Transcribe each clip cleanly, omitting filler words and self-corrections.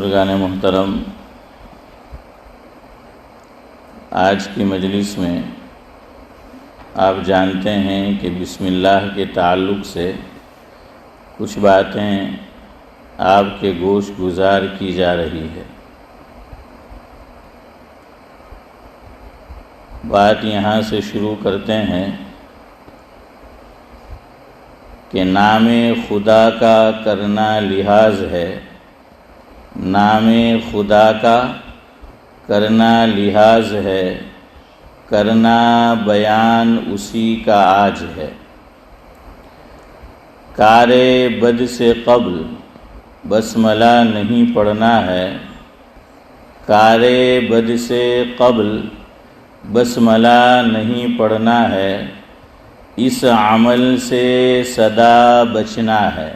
بزرگان محترم، آج کی مجلس میں آپ جانتے ہیں کہ بسم اللہ کے تعلق سے کچھ باتیں آپ کے گوش گزار کی جا رہی ہے۔ بات یہاں سے شروع کرتے ہیں کہ نام خدا کا کرنا لحاظ ہے، نام خدا کا کرنا لحاظ ہے، کرنا بیان اسی کا آج ہے۔ کار بد سے قبل بسملہ نہیں پڑھنا ہے، کار بد سے قبل بسملہ نہیں پڑھنا ہے، اس عمل سے سدا بچنا ہے۔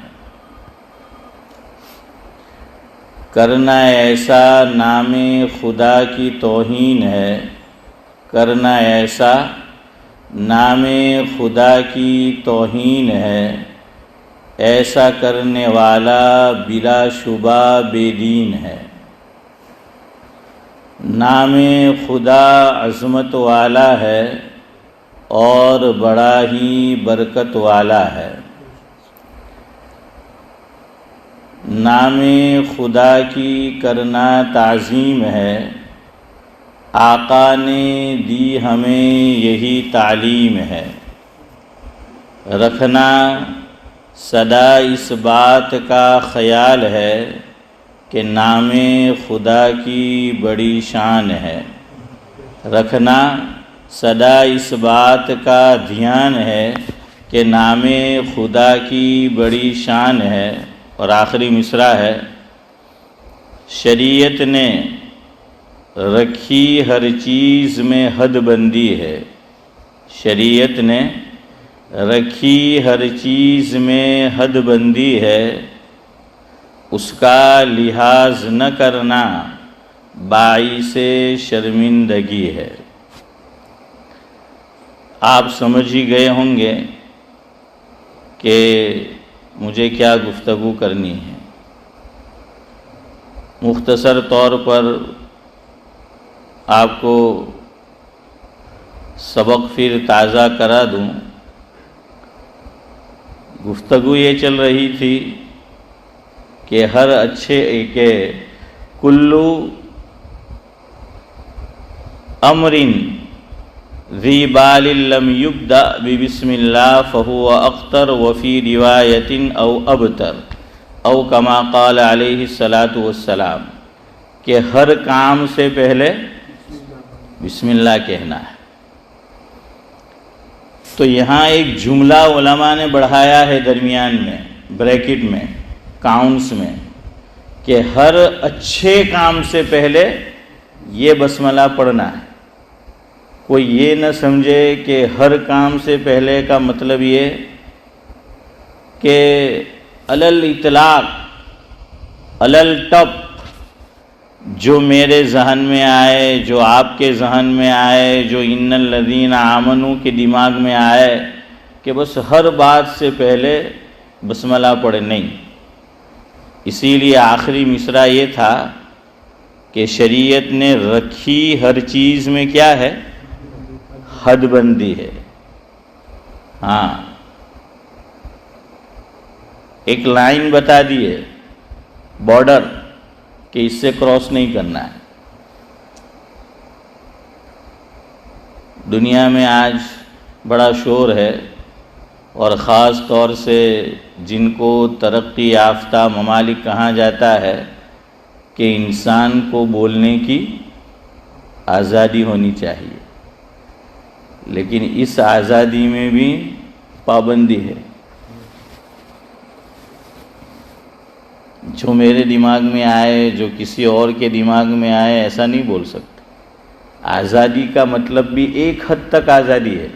کرنا ایسا نام خدا کی توہین ہے، کرنا ایسا نام خدا کی توہین ہے، ایسا کرنے والا بلا شبہ بے دین ہے۔ نام خدا عظمت والا ہے اور بڑا ہی برکت والا ہے۔ نام خدا کی کرنا تعظیم ہے، آقا نے دی ہمیں یہی تعلیم ہے۔ رکھنا سدا اس بات کا خیال ہے کہ نام خدا کی بڑی شان ہے۔ رکھنا سدا اس بات کا دھیان ہے کہ نام خدا کی بڑی شان ہے۔ اور آخری مصرع ہے، شریعت نے رکھی ہر چیز میں حد بندی ہے، شریعت نے رکھی ہر چیز میں حد بندی ہے، اس کا لحاظ نہ کرنا باعث شرمندگی ہے۔ آپ سمجھ ہی گئے ہوں گے کہ مجھے کیا گفتگو کرنی ہے۔ مختصر طور پر آپ کو سبق پھر تازہ کرا دوں۔ گفتگو یہ چل رہی تھی کہ ہر اچھے کے کلو امرن ذی بال لم یبدأ ببسم اللہ فہو اخطر وفی روایت او ابتر او کما قال علیہ الصلاۃ والسلام، کہ ہر کام سے پہلے بسم اللہ کہنا ہے۔ تو یہاں ایک جملہ علماء نے بڑھایا ہے درمیان میں، بریکٹ میں، کاؤنٹس میں، کہ ہر اچھے کام سے پہلے یہ بسملہ پڑھنا ہے۔ کوئی یہ نہ سمجھے کہ ہر کام سے پہلے کا مطلب یہ کہ علل اطلاق، علل ٹپ جو میرے ذہن میں آئے، جو آپ کے ذہن میں آئے، جو ان الذین آمنوا کے دماغ میں آئے کہ بس ہر بات سے پہلے بسملہ پڑھے، نہیں۔ اسی لیے آخری مصرع یہ تھا کہ شریعت نے رکھی ہر چیز میں کیا ہے؟ حد بندی ہے۔ ہاں، ایک لائن بتا دیے، بارڈر، کہ اس سے کراس نہیں کرنا ہے۔ دنیا میں آج بڑا شور ہے، اور خاص طور سے جن کو ترقی یافتہ ممالک کہا جاتا ہے کہ انسان کو بولنے کی آزادی ہونی چاہیے، لیکن اس آزادی میں بھی پابندی ہے۔ جو میرے دماغ میں آئے، جو کسی اور کے دماغ میں آئے، ایسا نہیں بول سکتے۔ آزادی کا مطلب بھی ایک حد تک آزادی ہے،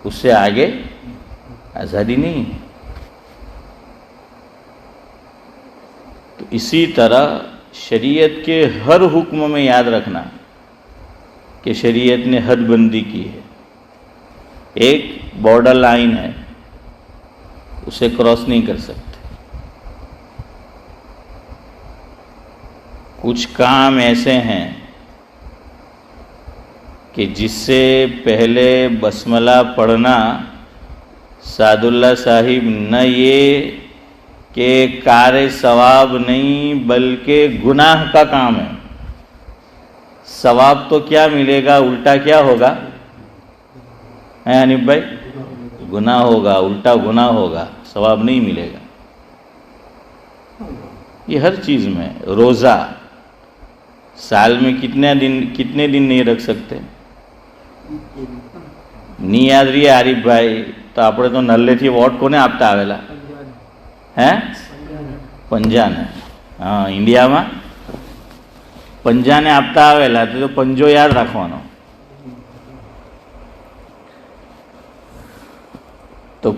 اس سے آگے آزادی نہیں ہے۔ تو اسی طرح شریعت کے ہر حکم میں یاد رکھنا کہ شریعت نے حد بندی کی ہے، ایک بارڈر لائن ہے، اسے کراس نہیں کر سکتے۔ کچھ کام ایسے ہیں کہ جس سے پہلے بسملہ پڑھنا سعد اللہ صاحب نہ یہ کہ کار ثواب نہیں بلکہ گناہ کا کام ہے. ثواب تو کیا ملے گا, الٹا کیا ہوگا حنیف بھائی؟ گناہ ہوگا, الٹا گناہ ہوگا, ثواب نہیں ملے گا. یہ ہر چیز میں. روزہ سال میں کتنے دن نہیں رکھ سکتے؟ نہیں یاد رہی عارف بھائی تو આપણે તો નલ્લેથી વોટ કોને આપતા આવેલા? હે? પંજાને. હા, ઇન્ડિયામાં પંજાને આપતા આવેલા તો પંજો યાદ રાખવાનો. تو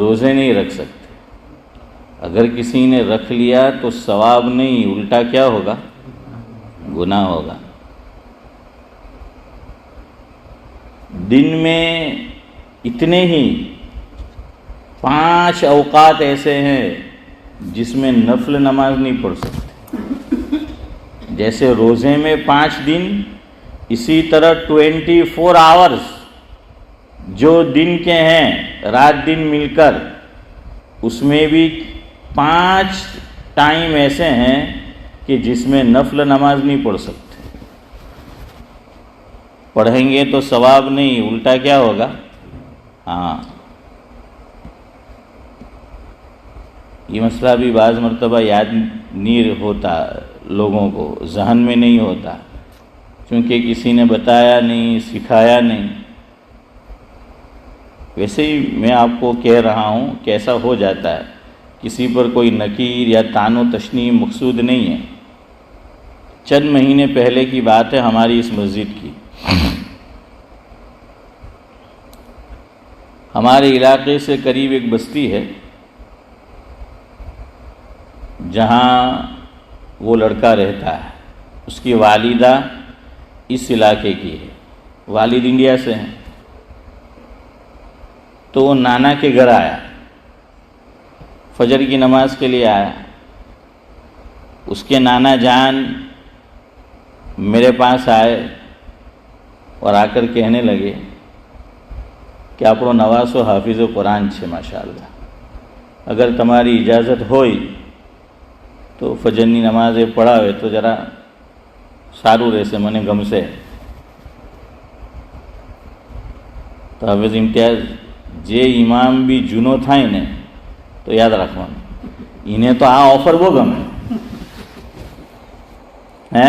روزے نہیں رکھ سکتے. اگر کسی نے رکھ لیا تو ثواب نہیں, الٹا کیا ہوگا؟ گناہ ہوگا. دن میں اتنے ہی 5 اوقات ایسے ہیں جس میں نفل نماز نہیں پڑھ سکتے. جیسے روزے میں 5 دن, اسی طرح 24 آورز جو دن کے ہیں رات دن مل کر, اس میں بھی 5 ٹائم ایسے ہیں کہ جس میں نفل نماز نہیں پڑھ سکتے. پڑھیں گے تو ثواب نہیں, الٹا کیا ہوگا؟ ہاں, یہ مسئلہ بھی بعض مرتبہ یاد نہیں ہوتا لوگوں کو, ذہن میں نہیں ہوتا, کیونکہ کسی نے بتایا نہیں, سکھایا نہیں. ویسے ہی میں آپ کو کہہ رہا ہوں کہ ایسا ہو جاتا ہے. کسی پر کوئی نکیر یا طعن و تشنیع مقصود نہیں ہے. چند مہینے پہلے کی بات ہے ہماری اس مسجد کی. ہمارے علاقے سے قریب ایک بستی ہے جہاں وہ لڑکا رہتا ہے. اس کی والدہ اس علاقے کی ہے, والد انڈیا سے ہیں. تو وہ نانا کے گھر آیا, فجر کی نماز کے لیے آیا. اس کے نانا جان میرے پاس آئے اور آ کر کہنے لگے کہ આપણો નવાસો હાફિઝ કુરાન છે માશાઅલ્લાહ, અગર તમારી ઇજાઝત હોય તો ફજરની નમાઝ એ પઢાવે તો જરા સારું રહેશે, મને ગમશે. તો હાફિઝ ઇમ્તિયાઝ, જે ઇમામ બી જૂનો થાય ને તો યાદ રાખવાનું, એને તો આ ઓફર બહુ ગમે. હે?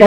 તો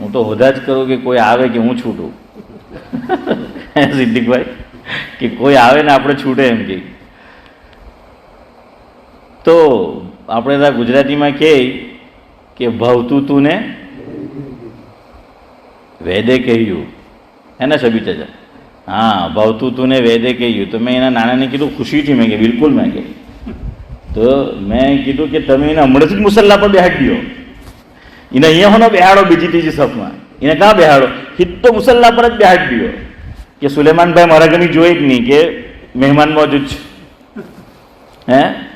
હું તો હોદા જ કરું કે કોઈ આવે કે હું છૂટું. સિદ્દીકભાઈ કે કોઈ આવે ને આપણે છૂટે એમ તો આપણે ત્યાં ગુજરાતીમાં કહે કે ભાવતું તું ને વેદે કહ્યું, હે ને સબી ચાચા? હા, ભાવતું તું ને વેદે કહ્યું. તો મેં એના નાનાને કીધું ખુશીથી, મેં કે બિલકુલ, મેં કહ્યું. તો મેં કીધું કે તમે એને હમણાં જ મુસલ્લા પર બેહાડી દો, એને અહીંયા હોનો બેહાડો બીજી ત્રીજી સફમાં, એને કાં બેહાડો? હિત તો મુસલ્લા પર જ બેહાડી દો કે સુલેમાનભાઈ મારા ઘરની જોઈ જ નહીં કે મહેમાન મોજૂદ છે. હે?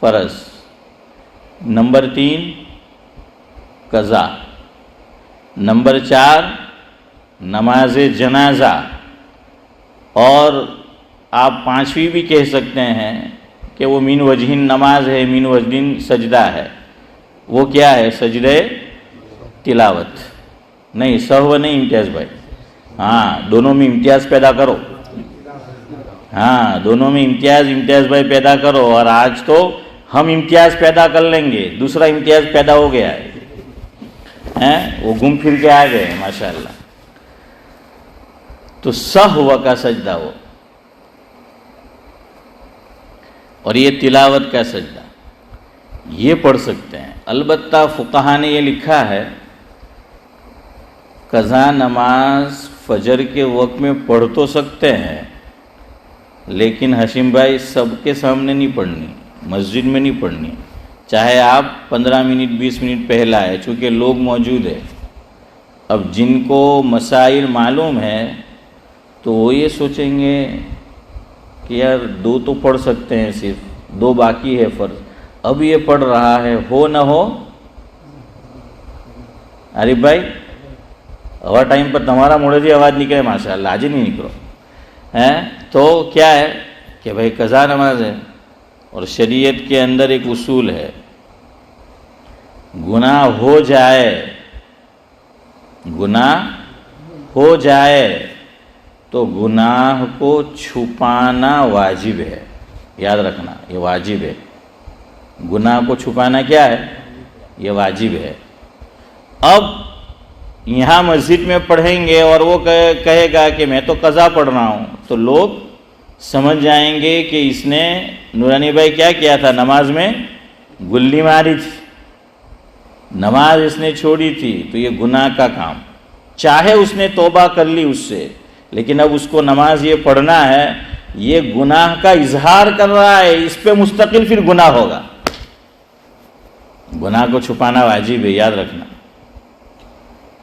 فرض، نمبر 3 قضا، نمبر 4 نماز جنازہ، اور آپ 5ویں بھی کہہ سکتے ہیں کہ وہ من وجہن نماز ہے، من وجہن سجدہ ہے۔ وہ کیا ہے؟ سجدہ تلاوت۔ نہیں، سہو نہیں امتیاز بھائی، ہاں دونوں میں امتیاز پیدا کرو، ہاں دونوں میں امتیاز بھائی پیدا کرو۔ اور آج تو ہم امتیاز پیدا کر لیں گے، دوسرا امتیاز پیدا ہو گیا ہے، وہ گھوم پھر کے آ گئے ماشاءاللہ۔ تو سہو کا سجدہ ہو، اور یہ تلاوت کا سجدہ، یہ پڑھ سکتے ہیں۔ البتہ فقہا نے یہ لکھا ہے قضا نماز فجر کے وقت میں پڑھ تو سکتے ہیں، لیکن حشیم بھائی سب کے سامنے نہیں پڑھنی، مسجد میں نہیں پڑھنی، چاہے آپ 15 منٹ 20 منٹ پہلا آئے، چونکہ لوگ موجود ہیں۔ اب جن کو مسائل معلوم ہے تو وہ یہ سوچیں گے کہ یار 2 تو پڑھ سکتے ہیں، صرف 2 باقی ہے فرض، اب یہ پڑھ رہا ہے، ہو نہ ہو۔ عارف بھائی ہوا ٹائم پر تمہارا موڑے دی آواز نکلے ماشاءاللہ، آج ہی نہیں نکلو تو کیا ہے کہ بھائی قضا نماز ہے، اور شریعت کے اندر ایک اصول ہے، گناہ ہو جائے تو گناہ کو چھپانا واجب ہے، یاد رکھنا یہ واجب ہے، گناہ کو چھپانا کیا ہے؟ یہ واجب ہے۔ اب یہاں مسجد میں پڑھیں گے اور وہ کہے گا کہ میں تو قضا پڑھ رہا ہوں، تو لوگ سمجھ جائیں گے کہ اس نے نورانی بھائی کیا کیا تھا، نماز میں گلی ماری تھی، نماز اس نے چھوڑی تھی، تو یہ گناہ کا کام، چاہے اس نے توبہ کر لی اس سے، لیکن اب اس کو نماز یہ پڑھنا ہے، یہ گناہ کا اظہار کر رہا ہے، اس پہ مستقل پھر گناہ ہوگا۔ گناہ کو چھپانا واجب ہے، یاد رکھنا۔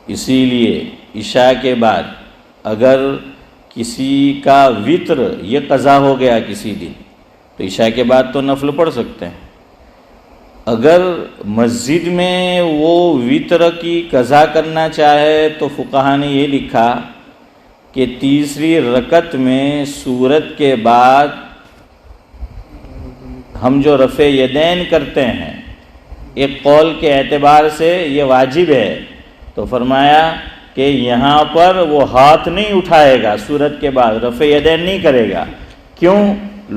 اسی لیے عشاء کے بعد اگر کسی کا وتر یہ قضا ہو گیا کسی دن، تو عشاء کے بعد تو نفل پڑھ سکتے ہیں۔ اگر مسجد میں وہ وتر کی قضا کرنا چاہے تو فقہا نے یہ لکھا کہ تیسری رکعت میں سورت کے بعد ہم جو رفع یدین کرتے ہیں، ایک قول کے اعتبار سے یہ واجب ہے، تو فرمایا کہ یہاں پر وہ ہاتھ نہیں اٹھائے گا، سورت کے بعد رفع یدین نہیں کرے گا۔ کیوں؟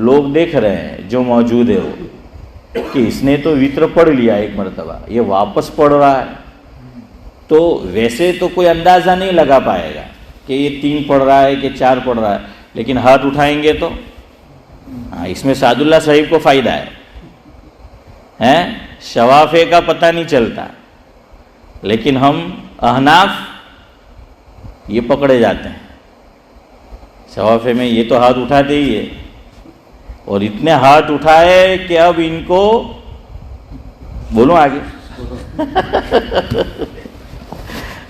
لوگ دیکھ رہے ہیں جو موجود ہے وہ کہ اس نے تو وتر پڑھ لیا ایک مرتبہ، یہ واپس پڑھ رہا ہے، تو ویسے تو کوئی اندازہ نہیں لگا پائے گا کہ یہ 3 پڑھ رہا ہے کہ 4 پڑھ رہا ہے، لیکن ہاتھ اٹھائیں گے تو اس میں سعد اللہ صاحب کو فائدہ ہے، شوافے کا پتہ نہیں چلتا، لیکن ہم احناف یہ پکڑے جاتے ہیں، شوافے میں یہ تو ہاتھ اٹھاتے ہی ہے، اور اتنے ہاتھ اٹھائے کہ اب ان کو بولوں آگے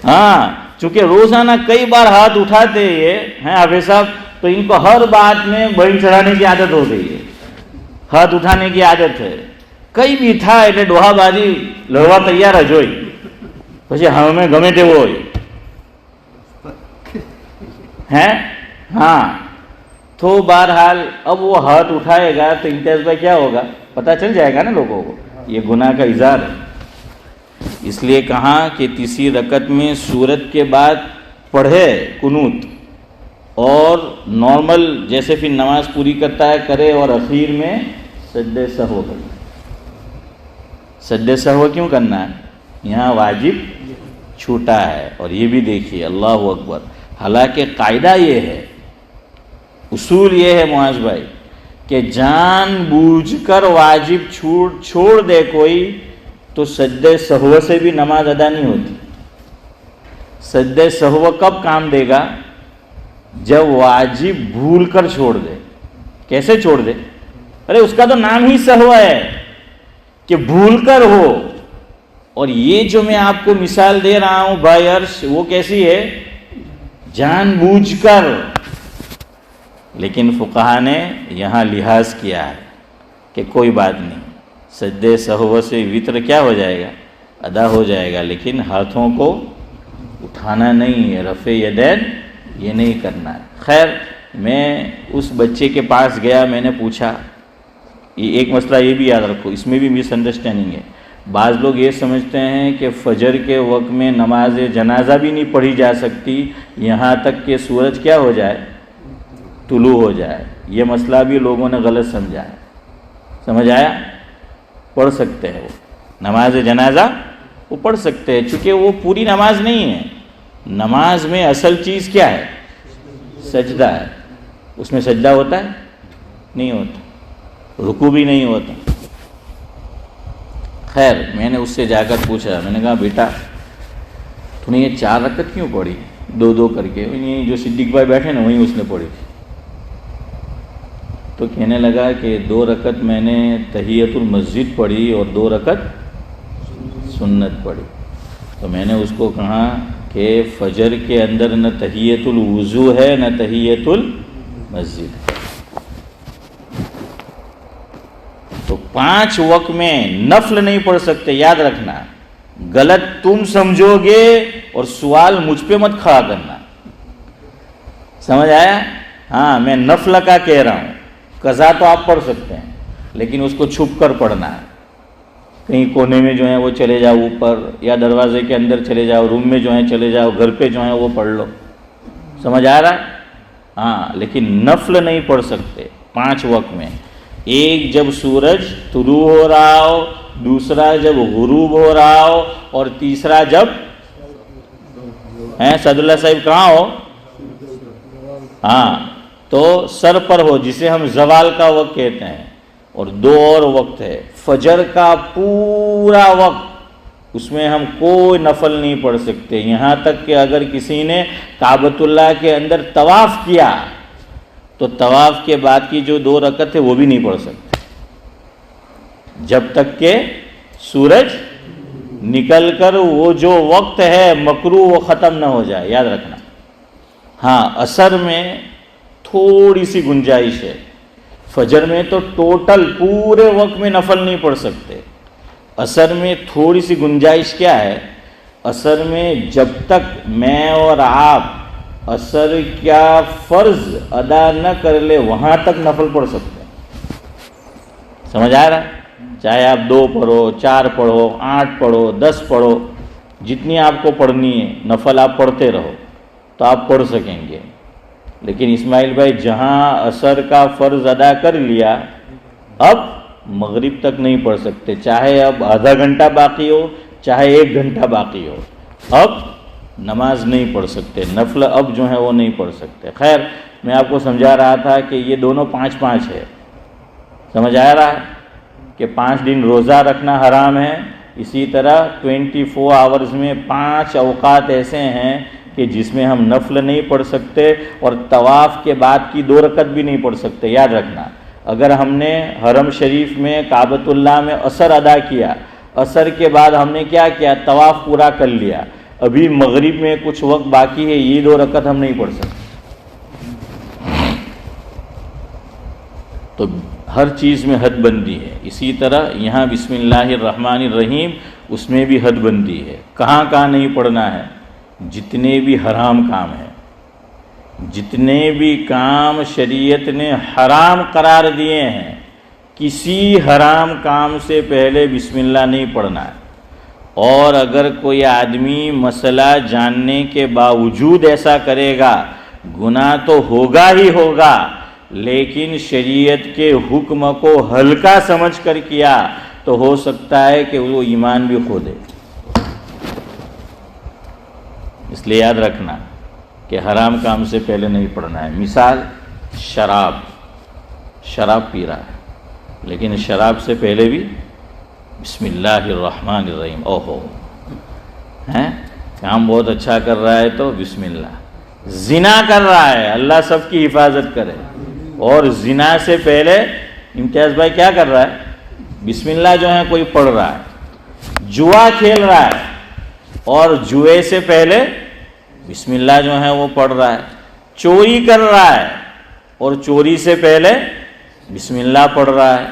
ہاں چونکہ روزانہ کئی بار ہاتھ اٹھاتے ہیں حافظ صاحب، تو ان کو ہر بات میں بڑی چڑھانے کی عادت ہو گئی ہے، ہاتھ اٹھانے کی عادت ہے۔ کئی بھی تھا એટલે ડોહા બાજી લડવા તૈયાર જ હોય، પછી હમે ગમે તેવો હોય ہاں تو بہرحال اب وہ ہاتھ اٹھائے گا تو امتیاز بھائی کیا ہوگا، پتہ چل جائے گا نا لوگوں کو، یہ گناہ کا اظہار ہے۔ اس لیے کہا کہ تیسری رکعت میں سورت کے بعد پڑھے قنوت، اور نارمل جیسے پھر نماز پوری کرتا ہے کرے، اور اخیر میں سجدہ سہو کرے۔ سجدہ سہو کیوں کرنا ہے؟ یہاں واجب چھوٹا ہے۔ اور یہ بھی دیکھیے اللہ اکبر، حالانکہ قاعدہ یہ ہے، اصول یہ ہے معاذ بھائی کہ جان بوجھ کر واجب چھوڑ دے کوئی تو سجدہ سہو سے بھی نماز ادا نہیں ہوتی۔ سجدہ سہو کب کام دے گا؟ جب واجب بھول کر چھوڑ دے۔ کیسے چھوڑ دے؟ ارے اس کا تو نام ہی سہو ہے کہ بھول کر ہو۔ اور یہ جو میں آپ کو مثال دے رہا ہوں بھائی عرش، وہ کیسی ہے؟ جان بوجھ کر۔ لیکن فقہا نے یہاں لحاظ کیا ہے کہ کوئی بات نہیں، سجدے سہو سے وطر کیا ہو جائے گا؟ ادا ہو جائے گا، لیکن ہاتھوں کو اٹھانا نہیں ہے، رفع یدین یہ نہیں کرنا ہے۔ خیر، میں اس بچے کے پاس گیا، میں نے پوچھا، یہ ایک مسئلہ یہ بھی یاد رکھو، اس میں بھی مس انڈرسٹینڈنگ ہے۔ بعض لوگ یہ سمجھتے ہیں کہ فجر کے وقت میں نماز جنازہ بھی نہیں پڑھی جا سکتی یہاں تک کہ سورج کیا ہو جائے؟ طلوع ہو جائے۔ یہ مسئلہ بھی لوگوں نے غلط سمجھا ہے، سمجھ آیا؟ پڑھ سکتے ہیں وہ نماز جنازہ، وہ پڑھ سکتے ہیں، چونکہ وہ پوری نماز نہیں ہے۔ نماز میں اصل چیز کیا ہے؟ سجدہ ہے۔ اس میں سجدہ ہوتا ہے؟ نہیں ہوتا، رکوع بھی نہیں ہوتا۔ خیر، میں نے اس سے جا کر پوچھا، میں نے کہا بیٹا تو نے یہ 4 رکعت کیوں پڑھی 2 کر کے؟ یہ جو صدیق بھائی بیٹھے نا وہیں اس نے پڑھی تھی۔ تو کہنے لگا کہ 2 رکعت میں نے تحیۃ المسجد پڑھی اور 2 رکعت سنت پڑھی۔ تو میں نے اس کو کہا کہ فجر کے اندر نہ تحیۃ الوضو ہے نہ تحیۃ المسجد ہے۔ تو 5 وقت میں نفل نہیں پڑھ سکتے، یاد رکھنا۔ غلط تم سمجھو گے اور سوال مجھ پہ مت کھڑا کرنا، سمجھ آیا؟ ہاں، میں نفل کا کہہ رہا ہوں، قضا تو آپ پڑھ سکتے ہیں لیکن اس کو چھپ کر پڑھنا ہے۔ کہیں کونے میں جو ہے وہ چلے جاؤ اوپر، یا دروازے کے اندر چلے جاؤ، روم میں جو ہے چلے جاؤ، گھر پہ جو ہے وہ پڑھ لو، سمجھ آ رہا ہے؟ ہاں، لیکن نفل نہیں پڑھ سکتے 5 وقت میں۔ ایک جب سورج طلوع ہو رہا ہو، دوسرا جب غروب ہو رہا ہو، اور تیسرا جب سعد اللہ صاحب کہاں ہو؟ ہاں، تو سر پر ہو، جسے ہم زوال کا وقت کہتے ہیں۔ اور 2 اور وقت ہے، فجر کا پورا وقت، اس میں ہم کوئی نفل نہیں پڑھ سکتے، یہاں تک کہ اگر کسی نے کعبۃ اللہ کے اندر طواف کیا تو طواف کے بعد کی جو 2 رکعت ہے وہ بھی نہیں پڑھ سکتے جب تک کہ سورج نکل کر وہ جو وقت ہے مکروہ وہ ختم نہ ہو جائے، یاد رکھنا۔ ہاں، عصر میں تھوڑی سی گنجائش ہے، فجر میں تو ٹوٹل پورے وقت میں نفل نہیں پڑھ سکتے۔ عصر میں تھوڑی سی گنجائش کیا ہے؟ عصر میں جب تک میں اور آپ عصر کیا فرض ادا نہ کر لے وہاں تک نفل پڑھ سکتے ہیں، سمجھ آ رہا ہے؟ چاہے آپ 2 پڑھو، 4 پڑھو، 8 پڑھو، 10 پڑھو، جتنی آپ کو پڑھنی ہے نفل آپ پڑھتے رہو تو آپ پڑھ سکیں گے۔ لیکن اسماعیل بھائی جہاں عصر کا فرض ادا کر لیا اب مغرب تک نہیں پڑھ سکتے، چاہے اب آدھا گھنٹہ باقی ہو چاہے 1 گھنٹہ باقی ہو، اب نماز نہیں پڑھ سکتے، نفل اب جو ہے وہ نہیں پڑھ سکتے۔ خیر، میں آپ کو سمجھا رہا تھا کہ یہ دونوں 5 ہے، سمجھ آ رہا ہے کہ 5 دن روزہ رکھنا حرام ہے، اسی طرح 24 آورز میں 5 اوقات ایسے ہیں کہ جس میں ہم نفل نہیں پڑھ سکتے اور طواف کے بعد کی 2 رکعت بھی نہیں پڑھ سکتے، یاد رکھنا۔ اگر ہم نے حرم شریف میں کعبۃ اللہ میں عصر ادا کیا، عصر کے بعد ہم نے کیا کیا؟ طواف پورا کر لیا، ابھی مغرب میں کچھ وقت باقی ہے، یہ 2 رکعت ہم نہیں پڑھ سکتے۔ تو ہر چیز میں حد بندی ہے، اسی طرح یہاں بسم اللہ الرحمن الرحیم اس میں بھی حد بندی ہے، کہاں کہاں نہیں پڑھنا ہے۔ جتنے بھی حرام کام ہیں، جتنے بھی کام شریعت نے حرام قرار دیے ہیں، کسی حرام کام سے پہلے بسم اللہ نہیں پڑھنا ہے۔ اور اگر کوئی آدمی مسئلہ جاننے کے باوجود ایسا کرے گا گناہ تو ہوگا ہی ہوگا، لیکن شریعت کے حکم کو ہلکا سمجھ کر کیا تو ہو سکتا ہے کہ وہ ایمان بھی کھو دے۔ اس لیے یاد رکھنا کہ حرام کام سے پہلے نہیں پڑھنا ہے۔ مثال، شراب پی رہا ہے لیکن شراب سے پہلے بھی بسم اللہ الرحمن الرحیم، اوہو کام بہت اچھا کر رہا ہے تو بسم اللہ۔ زنا کر رہا ہے، اللہ سب کی حفاظت کرے، اور زنا سے پہلے امتیاز بھائی کیا کر رہا ہے؟ بسم اللہ جو ہے کوئی پڑھ رہا ہے۔ جوا کھیل رہا ہے اور جوئے سے پہلے بسم اللہ جو ہے وہ پڑھ رہا ہے۔ چوری کر رہا ہے اور چوری سے پہلے بسم اللہ پڑھ رہا ہے۔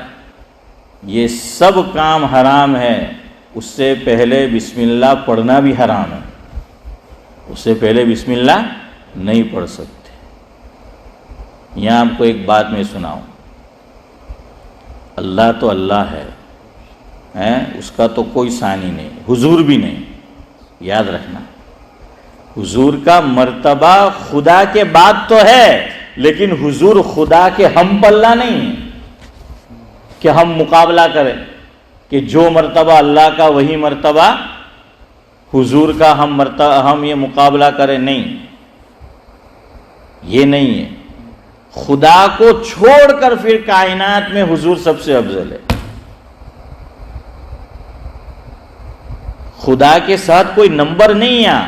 یہ سب کام حرام ہے، اس سے پہلے بسم اللہ پڑھنا بھی حرام ہے، اس سے پہلے بسم اللہ نہیں پڑھ سکتے۔ یہاں آپ کو ایک بات میں سناؤں، اللہ تو اللہ ہے، اس کا تو کوئی ثانی نہیں، حضور بھی نہیں، یاد رکھنا۔ حضور کا مرتبہ خدا کے بعد تو ہے، لیکن حضور خدا کے ہم پلہ نہیں ہے کہ ہم مقابلہ کریں کہ جو مرتبہ اللہ کا وہی مرتبہ حضور کا ہم یہ مقابلہ کریں، نہیں، یہ نہیں ہے۔ خدا کو چھوڑ کر پھر کائنات میں حضور سب سے افضل ہے۔ خدا کے ساتھ کوئی نمبر نہیں ہے،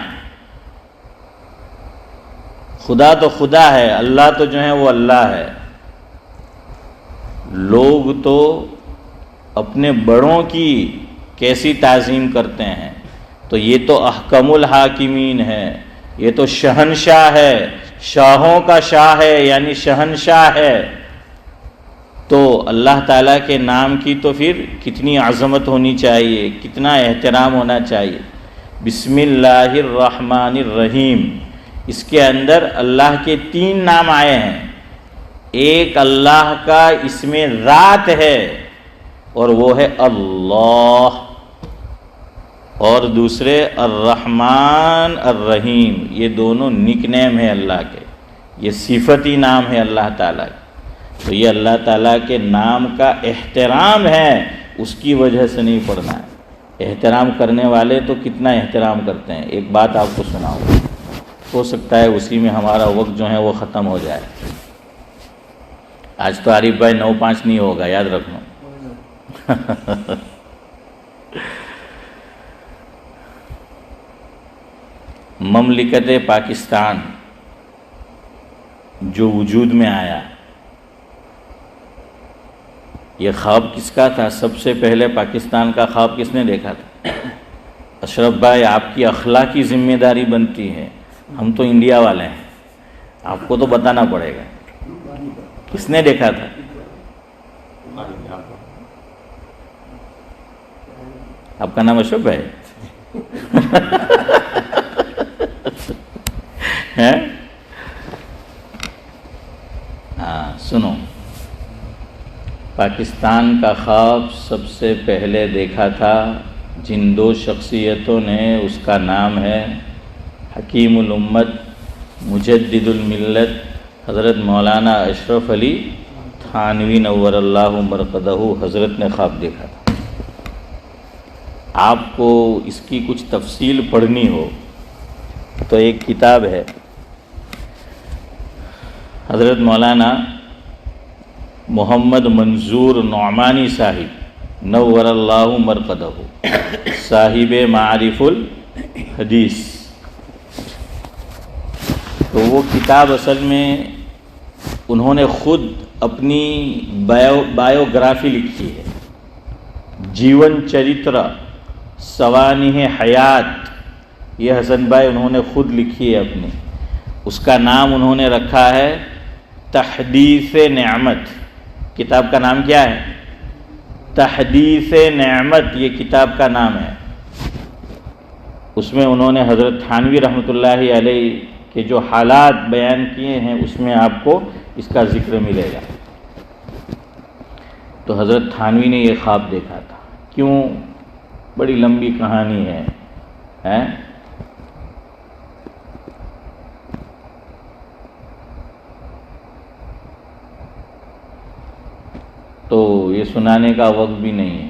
خدا تو خدا ہے، اللہ تو جو ہے وہ اللہ ہے۔ لوگ تو اپنے بڑوں کی کیسی تعظیم کرتے ہیں، تو یہ تو احکم الحاکمین ہے، یہ تو شہنشاہ ہے، شاہوں کا شاہ ہے، یعنی شہنشاہ ہے۔ تو اللہ تعالیٰ کے نام کی تو پھر کتنی عظمت ہونی چاہیے، کتنا احترام ہونا چاہیے۔ بسم اللہ الرحمن الرحیم، اس کے اندر اللہ کے 3 نام آئے ہیں۔ ایک اللہ کا اسم ذات ہے اور وہ ہے اللہ، اور دوسرے الرحمن الرحیم، یہ دونوں نک نیم ہے اللہ کے، یہ صفتی نام ہے اللہ تعالیٰ کے۔ تو یہ اللہ تعالیٰ کے نام کا احترام ہے، اس کی وجہ سے نہیں پڑھنا ہے۔ احترام کرنے والے تو کتنا احترام کرتے ہیں۔ ایک بات آپ کو سناؤں، ہو سکتا ہے اسی میں ہمارا وقت جو ہے وہ ختم ہو جائے۔ آج تو عارف بھائی 9-5 نہیں ہوگا، یاد رکھنا۔ مملکت پاکستان جو وجود میں آیا، یہ خواب کس کا تھا؟ سب سے پہلے پاکستان کا خواب کس نے دیکھا تھا؟ اشرف بھائی، آپ کی اخلاقی ذمہ داری بنتی ہے، ہم تو انڈیا والے ہیں، آپ کو تو بتانا پڑے گا کس نے دیکھا تھا؟ آپ کا نام اشرف بھائی ہے؟ ہاں، سنو، پاکستان کا خواب سب سے پہلے دیکھا تھا جن 2 شخصیتوں نے، اس کا نام ہے حکیم الامت مجدد الملت حضرت مولانا اشرف علی تھانوی نور اللہ مرقدہ حضرت نے خواب دیکھا تھا۔ آپ کو اس کی کچھ تفصیل پڑھنی ہو تو ایک کتاب ہے، حضرت مولانا محمد منظور نعمانی صاحب نور اللہ مرقدہ، صاحب معارف الحدیث۔ تو وہ کتاب اصل میں انہوں نے خود اپنی بایوگرافی لکھی ہے، جیون چرتر سوانح حیات، یہ حسن بھائی انہوں نے خود لکھی ہے اپنی۔ اس کا نام انہوں نے رکھا ہے تحدیث نعمت۔ کتاب کا نام کیا ہے؟ تحدیث نعمت، یہ کتاب کا نام ہے۔ اس میں انہوں نے حضرت تھانوی رحمۃ اللہ علیہ کے جو حالات بیان کیے ہیں، اس میں آپ کو اس کا ذکر ملے گا۔ تو حضرت تھانوی نے یہ خواب دیکھا تھا، کیوں؟ بڑی لمبی کہانی ہے، تو یہ سنانے کا وقت بھی نہیں ہے۔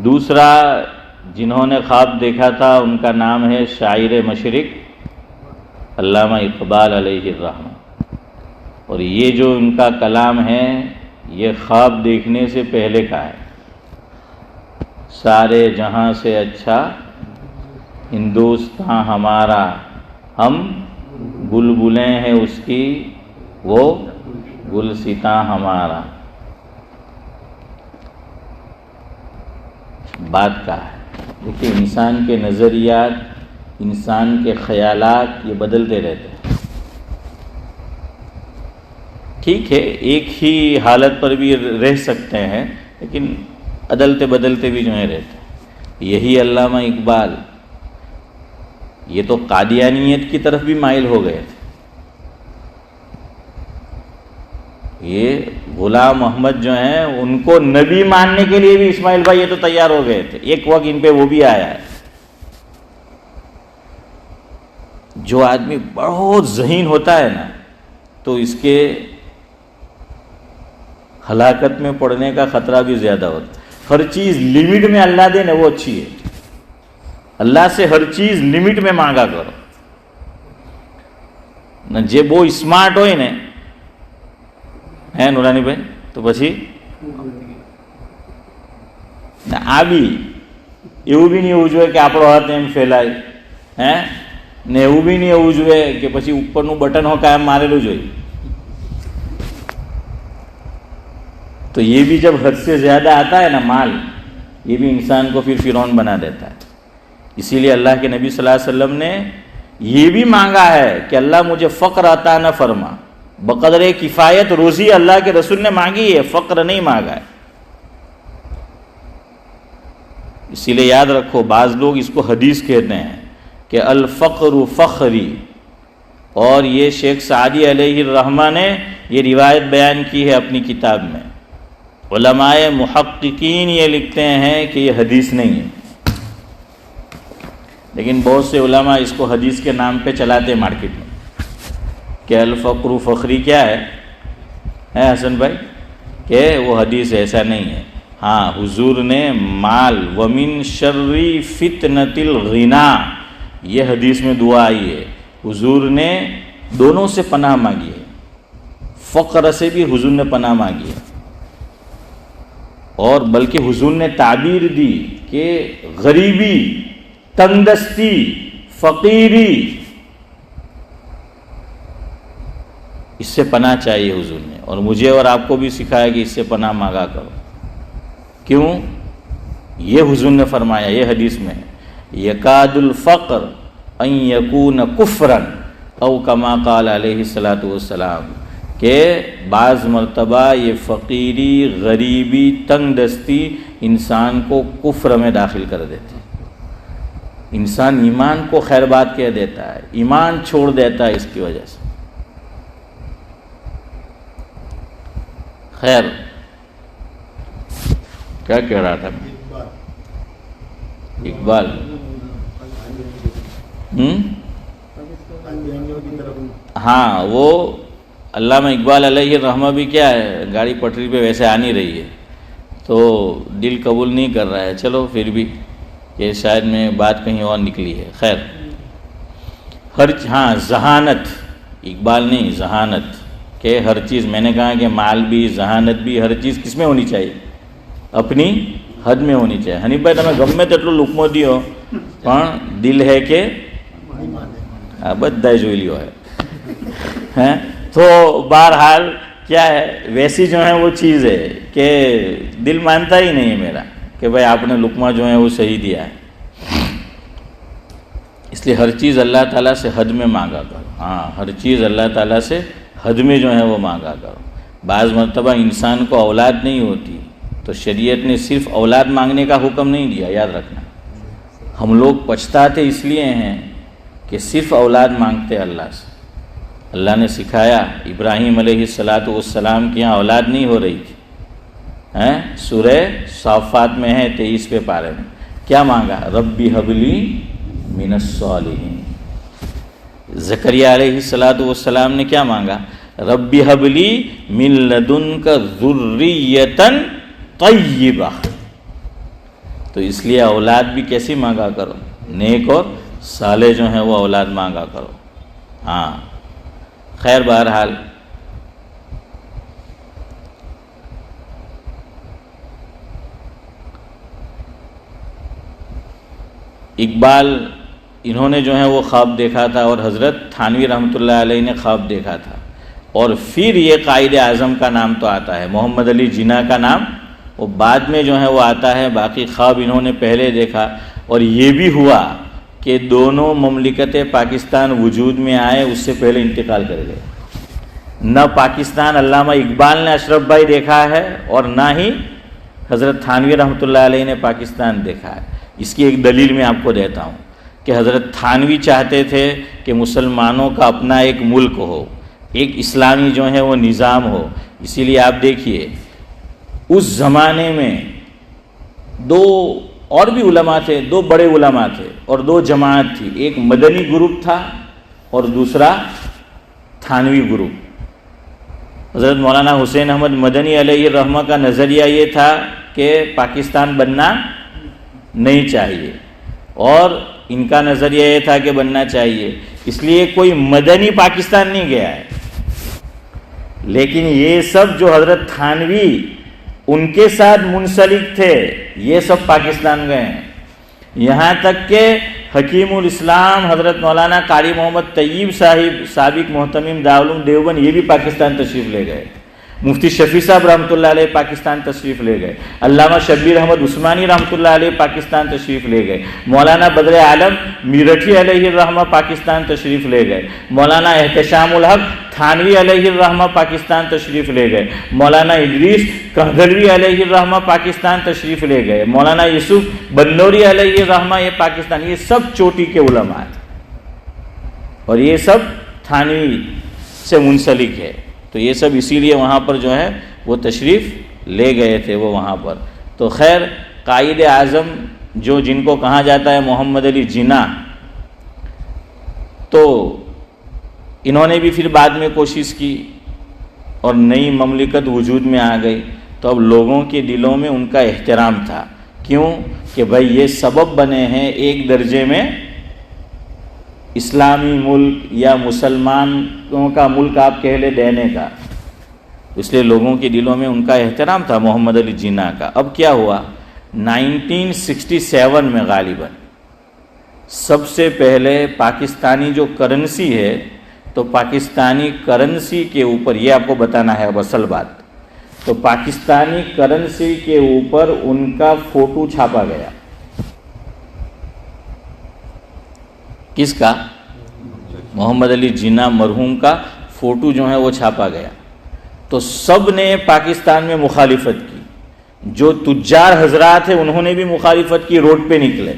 دوسرا جنہوں نے خواب دیکھا تھا ان کا نام ہے شاعر مشرق علامہ اقبال علیہ الرحمہ، اور یہ جو ان کا کلام ہے یہ خواب دیکھنے سے پہلے کا ہے۔ سارے جہاں سے اچھا ہندوستان ہمارا، ہم بلبلیں ہیں اس کی، وہ گلستاں ہمارا۔ بات کا ہے، دیکھیے انسان کے نظریات، انسان کے خیالات یہ بدلتے رہتے ہیں، ٹھیک ہے ایک ہی حالت پر بھی رہ سکتے ہیں، لیکن عدلتے بدلتے بھی جو ہیں رہتے ہیں۔ یہی علامہ اقبال یہ تو قادیانیت کی طرف بھی مائل ہو گئے تھے۔ یہ غلام محمد جو ہیں ان کو نبی ماننے کے لیے بھی اسماعیل بھائی یہ تو تیار ہو گئے تھے، ایک وقت ان پہ وہ بھی آیا ہے۔ جو آدمی بہت ذہین ہوتا ہے نا تو اس کے ہلاکت میں پڑنے کا خطرہ بھی زیادہ ہوتا ہے۔ ہر چیز لمٹ میں اللہ دے نا وہ اچھی ہے۔ اللہ سے ہر چیز لمٹ میں مانگا کرو نہ، جے وہ اسمارٹ ہوئے نا ہے نورانی بھائی تو પછી આ બી એવું બી નહીં હોવું જોઈએ કે આપણો હાથ એમ ફેલાય હે ને એવું બી નહીં હોવું જોઈએ કે પછી ઉપરનું બટન હો કાયમ મારેલું જોઈએ. تو یہ بھی جب حد سے زیادہ آتا ہے نا مال، یہ بھی انسان کو پھر فرعون بنا دیتا ہے. اسی لیے اللہ کے نبی صلی اللہ علیہ وسلم نے یہ بھی مانگا ہے کہ اللہ مجھے فقر عطا نہ فرما. بقدر کفایت روزی اللہ کے رسول نے مانگی ہے، فقر نہیں مانگا ہے. اسی لیے یاد رکھو بعض لوگ اس کو حدیث کہتے ہیں کہ الفقر فخری، اور یہ شیخ سعدی علیہ الرحمہ نے یہ روایت بیان کی ہے اپنی کتاب میں. علماء محققین یہ لکھتے ہیں کہ یہ حدیث نہیں ہے، لیکن بہت سے علماء اس کو حدیث کے نام پہ چلاتے ہیں مارکیٹ میں کہ الفقر فخری کیا ہے حسن بھائی کہ وہ حدیث ایسا نہیں ہے. ہاں حضور نے مال ومن شر فتنۃ الغنا یہ حدیث میں دعا آئی ہے. حضور نے دونوں سے پناہ مانگی ہے، فقر سے بھی حضور نے پناہ مانگی ہے، اور بلکہ حضور نے تعبیر دی کہ غریبی، تنگدستی، فقیری، اس سے پناہ چاہیے حضور نے. اور مجھے اور آپ کو بھی سکھایا کہ اس سے پناہ مانگا کرو. کیوں؟ یہ حضور نے فرمایا، یہ حدیث میں ہے یکاد الفقر ان یکون کفرا او کما قال علیہ الصلاۃ والسلام، کہ بعض مرتبہ یہ فقیری، غریبی، تنگ دستی انسان کو کفر میں داخل کر دیتی. انسان ایمان کو خیر بات کہہ دیتا ہے، ایمان چھوڑ دیتا ہے اس کی وجہ سے. خیر کیا کہہ رہا تھا اقبال؟ ہاں وہ علامہ اقبال علیہ الرحمہ بھی کیا ہے، گاڑی پٹری پہ ویسے آ نہیں رہی ہے تو دل قبول نہیں کر رہا ہے. چلو پھر بھی یہ شاید میں بات کہیں اور نکلی ہے. خیر ہاں ذہانت، اقبال نہیں ذہانت، کہ ہر چیز میں نے کہا کہ مال بھی، ذہانت بھی، ہر چیز کس میں ہونی چاہیے؟ اپنی حد میں ہونی چاہیے. حنیف بھائی તમે ગમે તેટલું લુકમો દિયો પણ દિલ ہے کہ بدھائی જોઈ લ્યો ہے. تو بہرحال کیا ہے، ویسی جو ہے وہ چیز ہے کہ دل مانتا ہی نہیں ہے میرا کہ بھائی آپ نے لقمہ جو ہے وہ صحیح دیا ہے. اس لیے ہر چیز اللہ تعالیٰ سے حد میں مانگا کرو. ہاں ہر چیز اللہ تعالیٰ سے حد میں جو ہے وہ مانگا کرو. بعض مرتبہ انسان کو اولاد نہیں ہوتی تو شریعت نے صرف اولاد مانگنے کا حکم نہیں دیا، یاد رکھنا. ہم لوگ پچھتاتے اس لیے ہیں کہ صرف اولاد مانگتے اللہ سے. اللہ نے سکھایا، ابراہیم علیہ السلام کی یہاں اولاد نہیں ہو رہی تھی. سورہ صافات میں ہے 23 پارے میں کیا مانگا؟ ربی حبلی من الصالحین. زکریا علیہ السلام نے کیا مانگا؟ ربی حبلی من لدنک ذریۃ طیبہ. تو اس لیے اولاد بھی کیسی مانگا کرو؟ نیک اور صالح جو ہیں وہ اولاد مانگا کرو. ہاں خیر بہرحال اقبال انہوں نے جو ہے وہ خواب دیکھا تھا، اور حضرت تھانوی رحمۃ اللہ علیہ نے خواب دیکھا تھا. اور پھر یہ قائد اعظم کا نام تو آتا ہے، محمد علی جناح کا نام وہ بعد میں جو ہے وہ آتا ہے. باقی خواب انہوں نے پہلے دیکھا. اور یہ بھی ہوا کہ دونوں مملکت پاکستان وجود میں آئے اس سے پہلے انتقال کر گئے. نہ پاکستان علامہ اقبال نے اشرف بھائی دیکھا ہے اور نہ ہی حضرت تھانوی رحمۃ اللہ علیہ نے پاکستان دیکھا ہے۔ اس کی ایک دلیل میں آپ کو دیتا ہوں کہ حضرت تھانوی چاہتے تھے کہ مسلمانوں کا اپنا ایک ملک ہو، ایک اسلامی جو ہے وہ نظام ہو۔ اسی لیے آپ دیکھیے اس زمانے میں دو اور بھی علماء تھے، دو بڑے علماء تھے اور دو جماعت تھی، ایک مدنی گروپ تھا اور دوسرا تھانوی گروپ۔ حضرت مولانا حسین احمد مدنی علیہ الرحمہ کا نظریہ یہ تھا کہ پاکستان بننا نہیں چاہیے، اور ان کا نظریہ یہ تھا کہ بننا چاہیے، اس لیے کوئی مدنی پاکستان نہیں گیا ہے۔ لیکن یہ سب جو حضرت تھانوی ان کے ساتھ منسلک تھے یہ سب پاکستان گئے ہیں، یہاں تک کہ حکیم الاسلام حضرت مولانا قاری محمد طیب صاحب سابق محتمم دارالعلوم دیوبند یہ بھی پاکستان تشریف لے گئے، مفتی شفیع صاحب رحمۃ اللہ علیہ پاکستان تشریف لے گئے، علامہ شبیر احمد عثمانی رحمۃ اللہ علیہ پاکستان تشریف لے گئے، مولانا بدر عالم میرٹھی علیہ الرحمہ پاکستان تشریف لے گئے، مولانا احتشام الحق تھانوی علیہ الرحمہ پاکستان تشریف لے گئے، مولانا ادریس کہدلوی علیہ الرحمہ پاکستان تشریف لے گئے، مولانا یوسف بنوری علیہ الرحمہ یہ پاکستان، یہ سب چوٹی کے علماء تھے اور یہ سب تھانوی سے منسلک ہے۔ تو یہ سب اسی لیے وہاں پر جو ہے وہ تشریف لے گئے تھے وہ وہاں پر۔ تو خیر قائد اعظم جو جن کو کہا جاتا ہے محمد علی جناح، تو انہوں نے بھی پھر بعد میں کوشش کی اور نئی مملکت وجود میں آ گئی، تو اب لوگوں کے دلوں میں ان کا احترام تھا۔ کیوں کہ بھائی یہ سبب بنے ہیں ایک درجے میں اسلامی ملک یا مسلمانوں کا ملک آپ کہہ لے دینے کا، اس لیے لوگوں کے دلوں میں ان کا احترام تھا محمد علی جناح کا۔ اب کیا ہوا 1967 میں غالباً سب سے پہلے پاکستانی جو کرنسی ہے، تو پاکستانی کرنسی کے اوپر یہ آپ کو بتانا ہے اب اصل بات، تو پاکستانی کرنسی کے اوپر ان کا فوٹو چھاپا گیا۔ کس کا؟ محمد علی جناح مرحوم کا فوٹو جو ہے وہ چھاپا گیا۔ تو سب نے پاکستان میں مخالفت کی، جو تجار حضرات ہیں انہوں نے بھی مخالفت کی، روڈ پہ نکلے،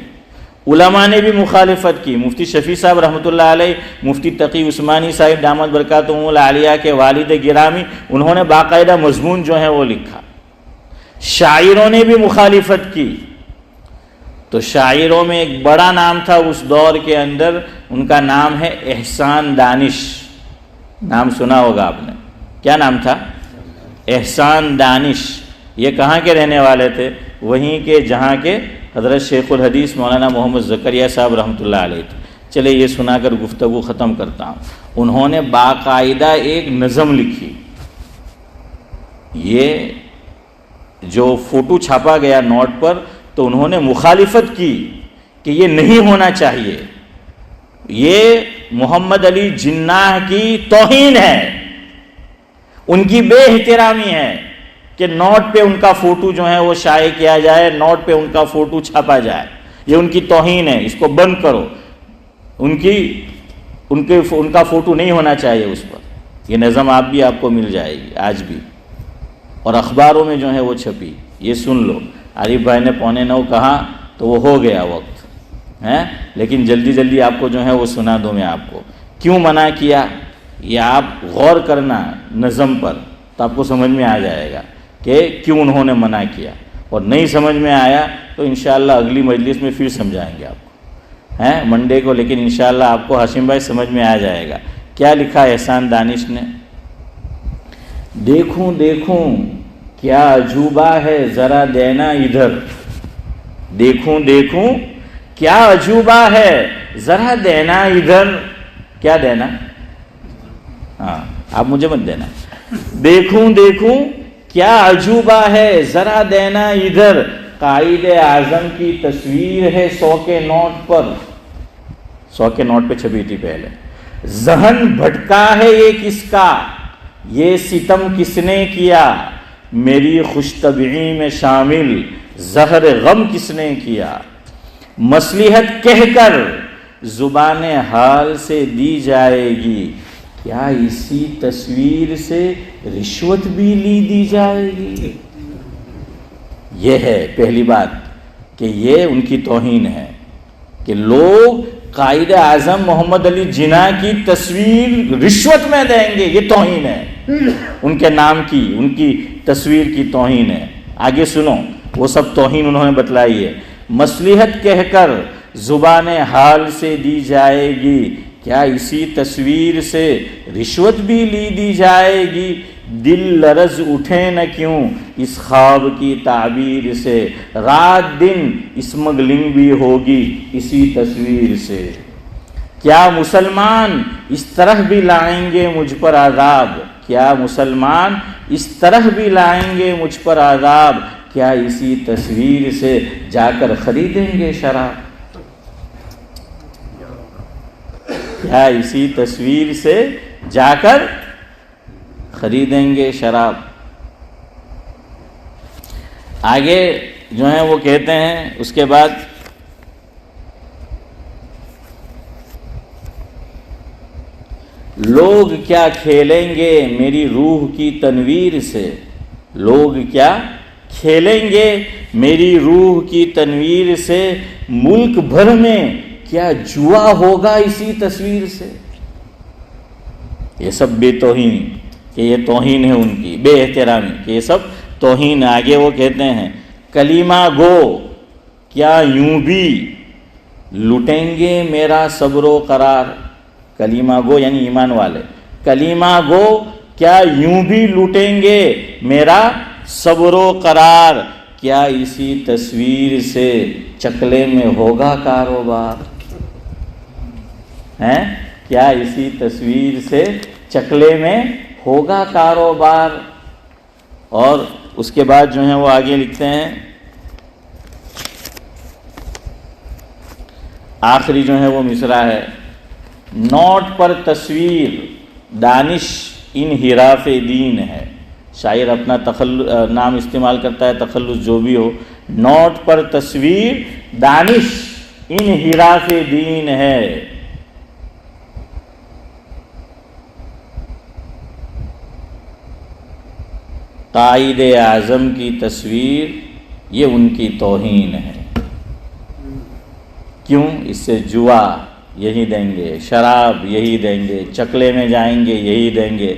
علماء نے بھی مخالفت کی۔ مفتی شفیع صاحب رحمۃ اللہ علیہ، مفتی تقی عثمانی صاحب دامت برکاتہم العالیہ کے والد گرامی، انہوں نے باقاعدہ مضمون جو ہے وہ لکھا۔ شاعروں نے بھی مخالفت کی۔ تو شاعروں میں ایک بڑا نام تھا اس دور کے اندر، ان کا نام ہے احسان دانش، نام سنا ہوگا آپ نے۔ کیا نام تھا؟ احسان دانش۔ یہ کہاں کے رہنے والے تھے؟ وہیں کے جہاں کے حضرت شیخ الحدیث مولانا محمد زکریا صاحب رحمۃ اللہ علیہ تھے۔ چلے یہ سنا کر گفتگو ختم کرتا ہوں۔ انہوں نے باقاعدہ ایک نظم لکھی، یہ جو فوٹو چھاپا گیا نوٹ پر، تو انہوں نے مخالفت کی کہ یہ نہیں ہونا چاہیے، یہ محمد علی جناح کی توہین ہے، ان کی بے احترامی ہے کہ نوٹ پہ ان کا فوٹو جو ہے وہ شائع کیا جائے، نوٹ پہ ان کا فوٹو چھاپا جائے، یہ ان کی توہین ہے، اس کو بند کرو، ان کا فوٹو نہیں ہونا چاہیے اس پر۔ یہ نظم آپ کو مل جائے گی آج بھی، اور اخباروں میں جو ہے وہ چھپی، یہ سن لو۔ عارف بھائی نے 8:45 کہا تو وہ ہو گیا وقت ہے، لیکن جلدی جلدی آپ کو جو ہے وہ سنا دوں میں آپ کو۔ کیوں منع کیا یہ آپ غور کرنا نظم پر، تو آپ کو سمجھ میں آ جائے گا کہ کیوں انہوں نے منع کیا، اور نہیں سمجھ میں آیا تو انشاءاللہ اگلی مجلس میں پھر سمجھائیں گے آپ کو، ہیں منڈے کو، لیکن انشاءاللہ آپ کو ہاشم بھائی سمجھ میں آ جائے گا۔ کیا لکھا احسان دانش نے؟ دیکھوں دیکھوں کیا عجوبہ ہے ذرا دینا ادھر، دیکھوں دیکھوں کیا عجوبہ ہے ذرا دینا ادھر۔ کیا دینا؟ ہاں آپ مجھے مت دینا۔ دیکھوں دیکھوں کیا عجوبہ ہے ذرا دینا ادھر، قائد اعظم کی تصویر ہے 100 کے نوٹ پر، 100 کے نوٹ پہ چھپی تھی پہلے۔ ذہن بھٹکا ہے یہ کس کا، یہ ستم کس نے کیا، میری خوش طبعی میں شامل زہر غم کس نے کیا، مصلحت کہہ کر زبان حال سے دی جائے گی، کیا اسی تصویر سے رشوت بھی لی دی جائے گی؟ یہ ہے پہلی بات کہ یہ ان کی توہین ہے کہ لوگ قائد اعظم محمد علی جناح کی تصویر رشوت میں دیں گے. یہ توہین ہے ان کے نام کی, ان کی تصویر کی توہین ہے. آگے سنو وہ سب توہین انہوں نے بتلائی ہے. مصلحت کہہ کر زبان حال سے دی جائے گی, کیا اسی تصویر سے رشوت بھی لی دی جائے گی؟ دل لرز اٹھے نہ کیوں اس خواب کی تعبیر سے, رات دن اسمگلنگ بھی ہوگی اسی تصویر سے. کیا مسلمان اس طرح بھی لائیں گے مجھ پر عذاب, کیا مسلمان اس طرح بھی لائیں گے مجھ پر عذاب, کیا اسی تصویر سے جا کر خریدیں گے شراب, کیا اسی تصویر سے جا کر خریدیں گے شراب. آگے جو ہیں وہ کہتے ہیں اس کے بعد لوگ کیا کھیلیں گے میری روح کی تنویر سے, لوگ کیا کھیلیں گے میری روح کی تنویر سے, ملک بھر میں کیا جوا ہوگا اسی تصویر سے. یہ سب بے توہین, کہ یہ توہین ہے ان کی, بے احترامی, کہ یہ سب توہین. آگے وہ کہتے ہیں کلیمہ گو کیا یوں بھی لٹیں گے میرا صبر و قرار. کلیمہ گو یعنی ایمان والے, کلیمہ گو کیا یوں بھی لٹیں گے میرا صبر و قرار, کیا اسی تصویر سے چکلے میں ہوگا کاروبار ہیں, کیا اسی تصویر سے چکلے میں ہوگا کاروبار. اور اس کے بعد جو ہیں وہ آگے لکھتے ہیں, آخری جو ہے وہ مصرع ہے, نوٹ پر تصویر دانش انحراف دین ہے. شاعر اپنا نام استعمال کرتا ہے, تخلص جو بھی ہو. نوٹ پر تصویر دانش انحراف دین ہے. قائد اعظم کی تصویر یہ ان کی توہین ہے. کیوں؟ اس سے جوا یہی دیں گے, شراب یہی دیں گے, چکلے میں جائیں گے یہی دیں گے,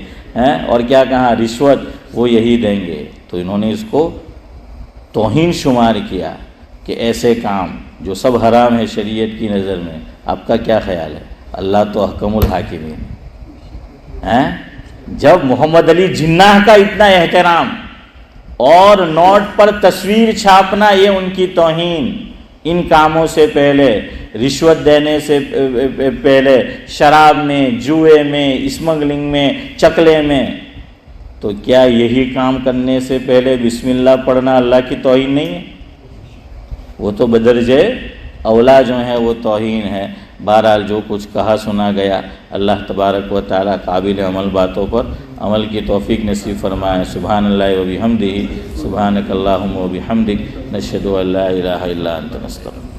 اور کیا کہا, رشوت وہ یہی دیں گے. تو انہوں نے اس کو توہین شمار کیا کہ ایسے کام جو سب حرام ہے شریعت کی نظر میں. آپ کا کیا خیال ہے؟ اللہ تو احکم الحاکمین ہیں. جب محمد علی جناح کا اتنا احترام اور نوٹ پر تصویر چھاپنا یہ ان کی توہین, ان کاموں سے پہلے, رشوت دینے سے پہلے, شراب میں, جوئے میں, اسمگلنگ میں, چکلے میں, تو کیا یہی کام کرنے سے پہلے بسم اللہ پڑھنا اللہ کی توہین نہیں ہے؟ وہ تو بدرجے اولا جو ہے وہ توہین ہے. بہرحال جو کچھ کہا سنا گیا, اللہ تبارک و تعالیٰ قابل عمل باتوں پر عمل کی توفیق نصیب فرمائے. سبحان اللہ و بحمدہ, سبحانک اللہم و بحمدک, نشہد ان لا الہ الا انت نستغفرک.